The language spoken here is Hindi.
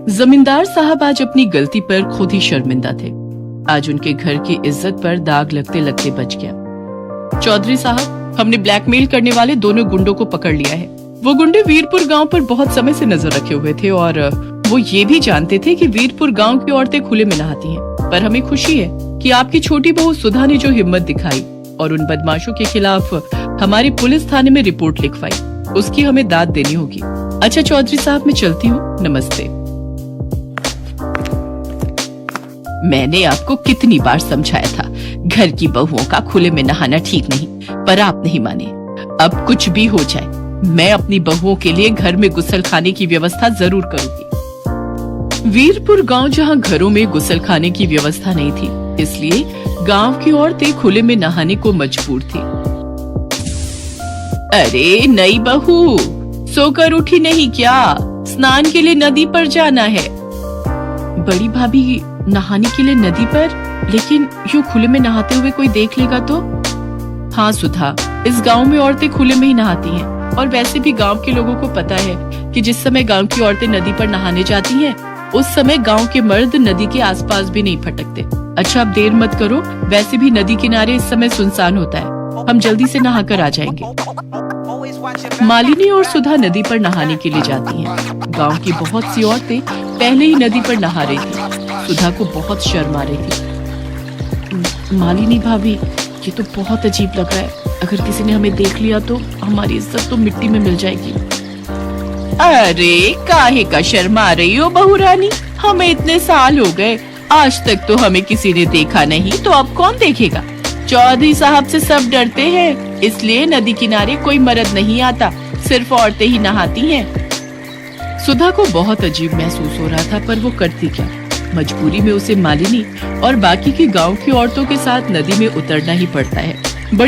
जमींदार साहब आज अपनी गलती पर खुद ही शर्मिंदा थे। आज उनके घर की इज्जत पर दाग लगते लगते बच गया। चौधरी साहब, हमने ब्लैकमेल करने वाले दोनों गुंडों को पकड़ लिया है। वो गुंडे वीरपुर गांव पर बहुत समय से नजर रखे हुए थे और वो ये भी जानते थे कि वीरपुर गांव की औरतें खुले में नहाती हैं। पर हमें खुशी है कि आपकी छोटी बहू सुधा ने जो हिम्मत दिखाई और उन बदमाशों के खिलाफ हमारी पुलिस थाने में रिपोर्ट लिखवाई, उसकी हमें दाद देनी होगी। अच्छा चौधरी साहब, मैं चलती हूँ, नमस्ते। मैंने आपको कितनी बार समझाया था, घर की बहुओं का खुले में नहाना ठीक नहीं, पर आप नहीं माने। अब कुछ भी हो जाए, मैं अपनी बहुओं के लिए घर में गुसल खाने की व्यवस्था जरूर करूंगी। वीरपुर गांव जहां घरों में गुसल खाने की व्यवस्था नहीं थी, इसलिए गांव की औरतें खुले में नहाने को मजबूर थी। अरे नई बहू, सोकर उठी नहीं क्या? स्नान के लिए नदी पर जाना है। बड़ी भाभी, नहाने के लिए नदी पर? लेकिन यूं खुले में नहाते हुए कोई देख लेगा तो? हाँ सुधा, इस गांव में औरतें खुले में ही नहाती हैं और वैसे भी गांव के लोगों को पता है कि जिस समय गांव की औरतें नदी पर नहाने जाती हैं, उस समय गांव के मर्द नदी के आसपास भी नहीं फटकते। अच्छा अब देर मत करो, वैसे भी नदी किनारे इस समय सुनसान होता है, हम जल्दी से नहाकर आ जाएंगे। मालिनी और सुधा नदी पर नहाने के लिए जाती हैं। गांव की बहुत सी औरतें पहले ही नदी पर नहा रही थी। सुधा को बहुत शर्म आ रही थी। मालिनी भाभी, ये तो बहुत अजीब लग रहा है, अगर किसी ने हमें देख लिया तो हमारी इज्जत तो मिट्टी में मिल जाएगी। अरे काहे का शर्मा रही हो बहू रानी, हमें इतने साल हो गए, आज तक तो हमें किसी ने देखा नहीं, तो अब कौन देखेगा? चौधरी साहब से सब डरते हैं, इसलिए नदी किनारे कोई मर्द नहीं आता, सिर्फ औरतें ही नहाती हैं। सुधा को बहुत अजीब महसूस हो रहा था, पर वो करती क्या? मजबूरी में उसे मालिनी और बाकी की गांव की औरतों के साथ नदी में उतरना ही पड़ता है।